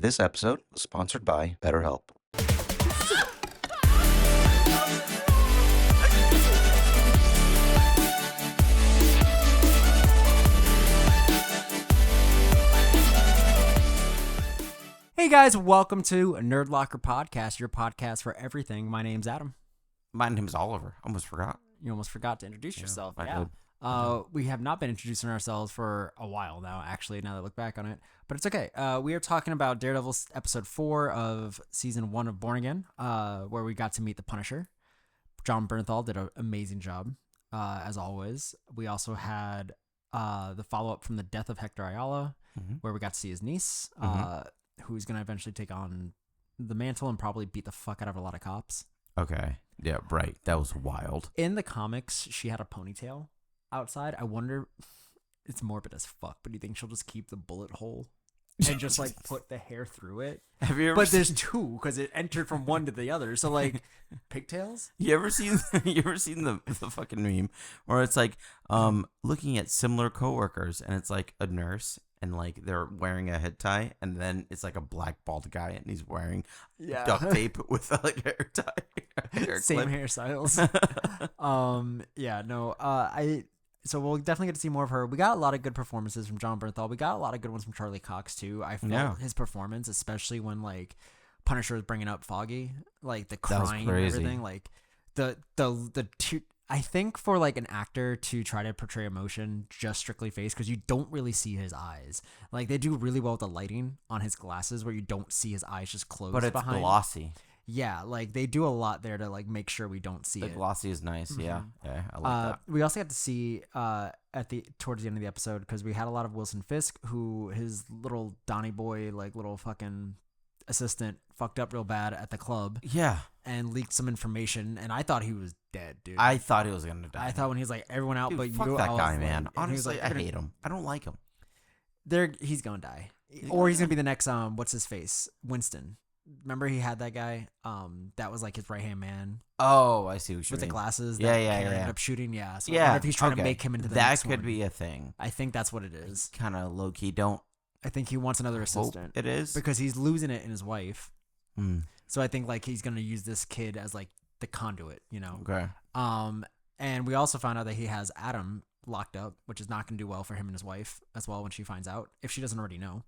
This episode was sponsored by BetterHelp. Hey guys, welcome to Nerd Locker Podcast, your podcast for everything. My name's Adam. My name's Oliver. Almost forgot. You almost forgot to introduce yourself. I Yeah. did. We have not been introducing ourselves for a while now, actually, now that I look back on it. But it's okay. We are talking about Daredevil episode 4 of season 1 of Born Again, where we got to meet the Punisher. John Bernthal did an amazing job, as always. We also had the follow-up from the death of Hector Ayala, where we got to see his niece, who's going to eventually take on the mantle and probably beat the fuck out of a lot of cops. Okay. Yeah, right. That was wild. In the comics, she had a ponytail outside. I wonder, it's morbid as fuck, but do you think she'll just keep the bullet hole and just like put the hair through it? Have you ever But there's two because it entered from one to the other. So like pigtails? You ever seen the fucking meme where it's like looking at similar coworkers and it's like a nurse and like they're wearing a head tie and then it's like a black bald guy and he's wearing duct tape with like hair tie. Same hairstyles. So we'll definitely get to see more of her. We got a lot of good performances from John Bernthal. We got a lot of good ones from Charlie Cox too. I felt his performance, especially when like Punisher was bringing up Foggy, like the crying and everything. Like I think for like an actor to try to portray emotion just strictly face, because you don't really see his eyes. Like they do really well with the lighting on his glasses, where you don't see his eyes just closed. But it's behind. glossy. Yeah, like they do a lot there to like make sure we don't see The it. glossy is nice. Yeah, I like that. We also got to see towards the end of the episode, because we had a lot of Wilson Fisk, who his little Donnie boy, like little fucking assistant, fucked up real bad at the club. Yeah, and leaked some information, and I thought he was dead, dude. I thought he was gonna die. I thought when he's like everyone out, Dude, but fuck you. that guy, like, man. Honestly, like, I hate him. I don't like him. He's gonna die, or he's gonna be the next what's his face, Winston. Remember he had that guy that was like his right hand man. Oh, I see what you with mean. The glasses. Yeah, ended up shooting. Yeah, so I wonder if he's trying to make him into the next That could one. be a thing. I think that's what it is. Kind of low key. Don't. I think he wants another assistant. It is because he's losing it in his wife. Mm. So I think like he's gonna use this kid as like the conduit, you know. Okay. And we also found out that he has Adam locked up, which is not gonna do well for him and his wife as well when she finds out, if she doesn't already know.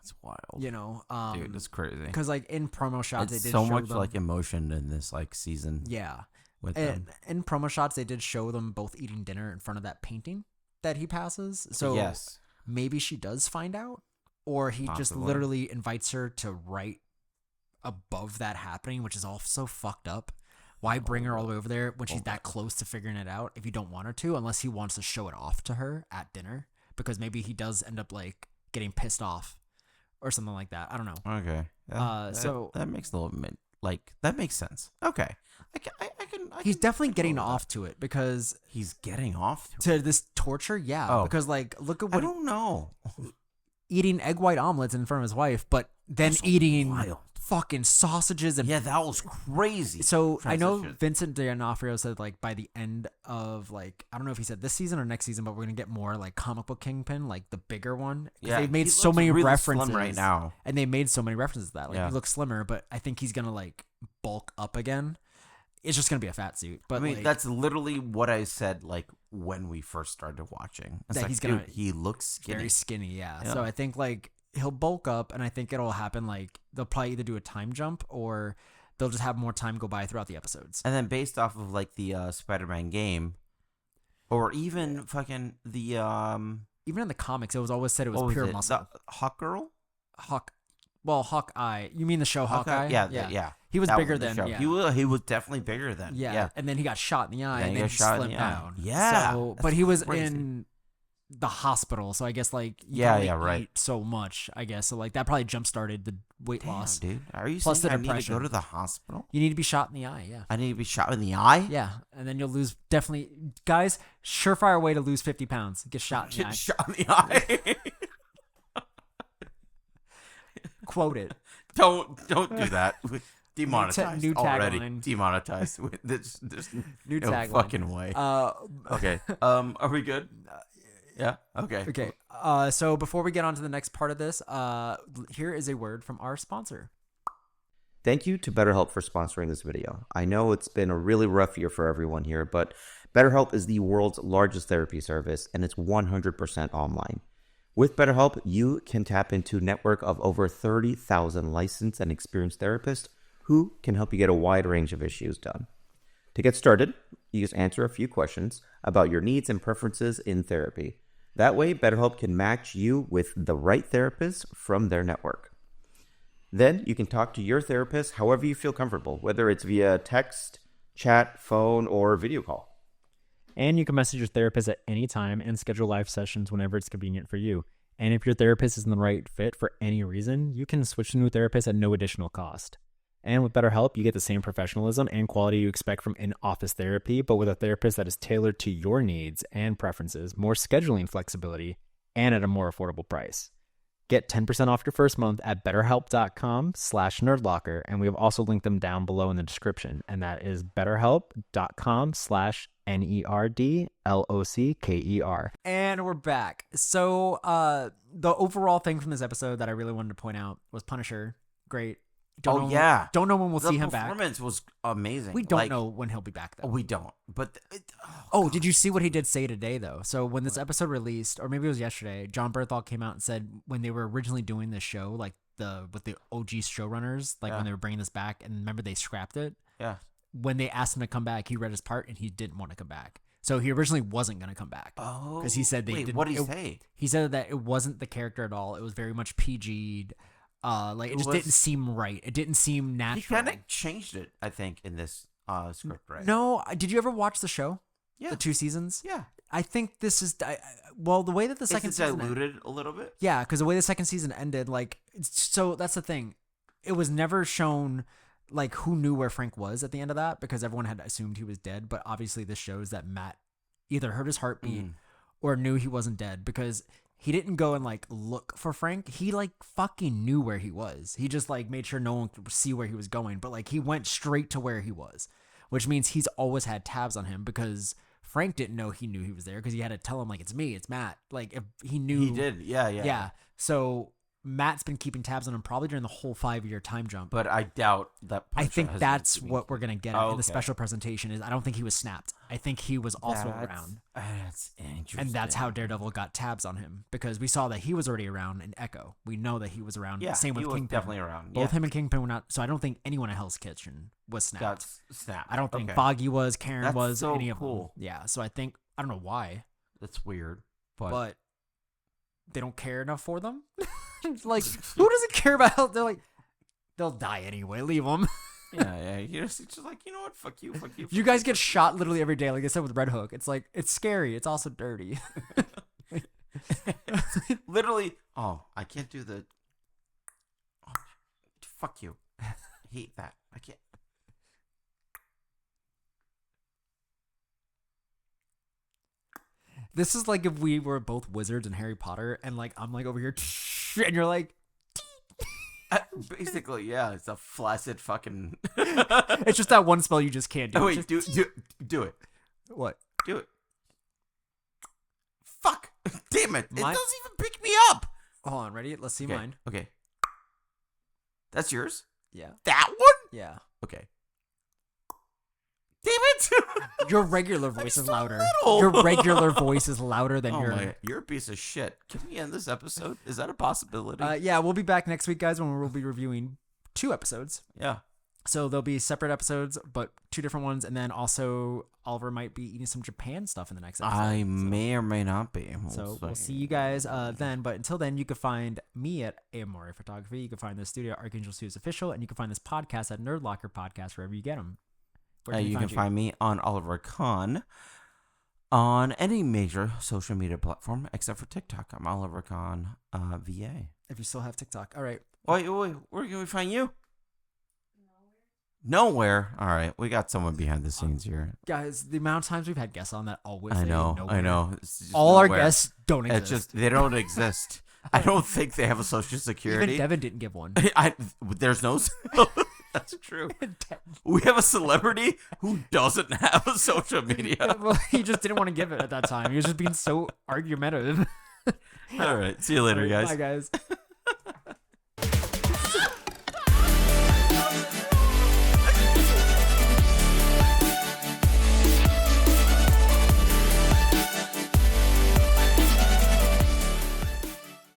That's wild. You know, dude, that's crazy. Because like in promo shots, it's they did so show much them, like emotion in this like season. Yeah. With and them. in promo shots, they did show them both eating dinner in front of that painting that he passes. So yes, maybe she does find out, or he just literally invites her to write above that happening, which is all so fucked up. Why bring her all the way over there when she's that close to figuring it out if you don't want her to, unless he wants to show it off to her at dinner, because maybe he does end up like getting pissed off or something like that. I don't know. Okay. So that makes a little bit like that makes sense. Okay. I can he's definitely getting off to it, because he's getting off to this torture. Yeah. Oh. Because like, look at what I don't know. Eating egg white omelets in front of his wife, but then eating wild. fucking sausages and Yeah, that was crazy. So I know Vincent D'Onofrio said like by the end of like, I don't know if he said this season or next season, but we're gonna get more like comic book Kingpin, like the bigger one. Yeah, they've made he so looks many really references slim right now, and they made so many references to that. Like Yeah. he looks slimmer, but I think he's gonna like bulk up again. It's just gonna be a fat suit. But I mean, like, that's literally what I said like when we first started watching. It's that like, he's gonna dude, he looks skinny. very skinny. Yeah. Yeah. So I think like he'll bulk up, and I think it'll happen like they'll probably either do a time jump or they'll just have more time go by throughout the episodes. And then based off of like the Spider-Man game, or even fucking the Even in the comics, it was always said it was pure muscle. The Hawk Girl? Hawkeye. You mean the show Hawkeye? Yeah. He was That bigger the then. show. Yeah. He was definitely bigger then. Yeah. And then he got shot in the eye, Then and he then got he shot in slimmed the eye. down. Yeah, So, that's but he was crazy. in the hospital, so I guess like you Yeah, can only yeah, right. eat so much, I guess. So like that probably jump started the weight Damn, loss. dude. Are you Plus saying the I need to depression. go to the hospital? You need to be shot in the eye. Yeah. I need to be shot in the eye? Yeah, and then you'll lose definitely, guys. Surefire way to lose 50 pounds: get shot in the eye. Get shot in the eye. Quote it. Don't do that. Demonetized New already. tagline. Demonetized. There's New no tagline. fucking way. Okay. Are we good? Yeah. Okay. Okay. So before we get on to the next part of this, here is a word from our sponsor. Thank you to BetterHelp for sponsoring this video. I know it's been a really rough year for everyone here, but BetterHelp is the world's largest therapy service, and it's 100% online. With BetterHelp, you can tap into a network of over 30,000 licensed and experienced therapists who can help you get a wide range of issues done. To get started, you just answer a few questions about your needs and preferences in therapy. That way, BetterHelp can match you with the right therapist from their network. Then you can talk to your therapist however you feel comfortable, whether it's via text, chat, phone, or video call. And you can message your therapist at any time and schedule live sessions whenever it's convenient for you. And if your therapist isn't the right fit for any reason, you can switch to a new therapist at no additional cost. And with BetterHelp, you get the same professionalism and quality you expect from in-office therapy, but with a therapist that is tailored to your needs and preferences, more scheduling flexibility, and at a more affordable price. Get 10% off your first month at betterhelp.com/nerdlocker, and we have also linked them down below in the description, and that is betterhelp.com/nerdlocker. And we're back. So the overall thing from this episode that I really wanted to point out was Punisher. Great. Don't know when we'll see him back. The performance was amazing. We don't know when he'll be back, though. We don't. But did you see what he did say today, though? So when this episode released, or maybe it was yesterday, John Berthal came out and said when they were originally doing this show, like with the OG showrunners, when they were bringing this back, and remember they scrapped it. Yeah. When they asked him to come back, he read his part and he didn't want to come back. So he originally wasn't going to come back. Oh. Because he said they didn't. What did he say? He said that it wasn't the character at all. It was very much PG'd. It just didn't seem right. It didn't seem natural. He kind of changed it, I think, in this script, right? No, did you ever watch the show? Yeah. The 2 seasons? Yeah. I think this is the way that the second season diluted a little bit? Yeah, because the way the second season ended, so that's the thing. It was never shown who knew where Frank was at the end of that, because everyone had assumed he was dead. But obviously, this shows that Matt either heard his heartbeat or knew he wasn't dead, because he didn't go and look for Frank. He fucking knew where he was. He just made sure no one could see where he was going. But he went straight to where he was, which means he's always had tabs on him, because Frank didn't know he knew he was there, because he had to tell him it's me, it's Matt. If he knew, he did. Yeah. So Matt's been keeping tabs on him probably during the whole 5-year time jump. But I doubt that. I think that's what we're gonna get in the special presentation. Is I don't think he was snapped. I think he was also around. That's interesting. And that's how Daredevil got tabs on him, because we saw that he was already around in Echo. We know that he was around. Yeah, same with he was Kingpin. definitely around. Both him and Kingpin were not. So I don't think anyone at Hell's Kitchen was snapped. Got snapped. I don't think Foggy was, Karen That's was, so any of cool. them. Yeah. So I think I don't know why, That's weird, but they don't care enough for them. Who doesn't care about? They'll die anyway. Leave them. yeah. You're just you know what? Fuck you. You guys get shot literally every day, like they said with Red Hook. It's it's scary. It's also dirty. Literally. Oh, I can't do the. Oh, fuck you. I hate that. I can't. This is like if we were both wizards in Harry Potter, and I'm over here, and you're Basically, yeah, it's a flaccid fucking. It's just that one spell you just can't do. Oh, wait, do it. What? Do it. Fuck! Damn it! It doesn't even pick me up. Hold on, ready? Let's see mine. Okay. That's yours. Yeah. That one. Yeah. Okay. Damn it! Your regular voice is louder. little. Your regular voice is louder than your. You're a piece of shit. Can we end this episode? Is that a possibility? Yeah, we'll be back next week, guys, when we'll be reviewing 2 episodes. Yeah. So there'll be separate episodes, but 2 different ones, and then also Oliver might be eating some Japan stuff in the next episode. I may or may not be. We'll see you guys then. But until then, you can find me at Amore Photography. You can find the studio at Archangel Studios Official, and you can find this podcast at Nerd Locker Podcast wherever you get them. You can find me on Oliver Kahn on any major social media platform except for TikTok. I'm Oliver Kahn VA. If you still have TikTok. All right. Wait. Where can we find you? Nowhere. All right. We got someone behind the scenes here. Guys, the amount of times we've had guests on that always I say know. nowhere. It's All nowhere. our guests don't exist. It's just they don't exist. I don't think they have a social security. Even Devin didn't give one. There's no. That's true. We have a celebrity who doesn't have a social media. Well, he just didn't want to give it at that time. He was just being so argumentative. All right. See you later, guys. Bye, guys.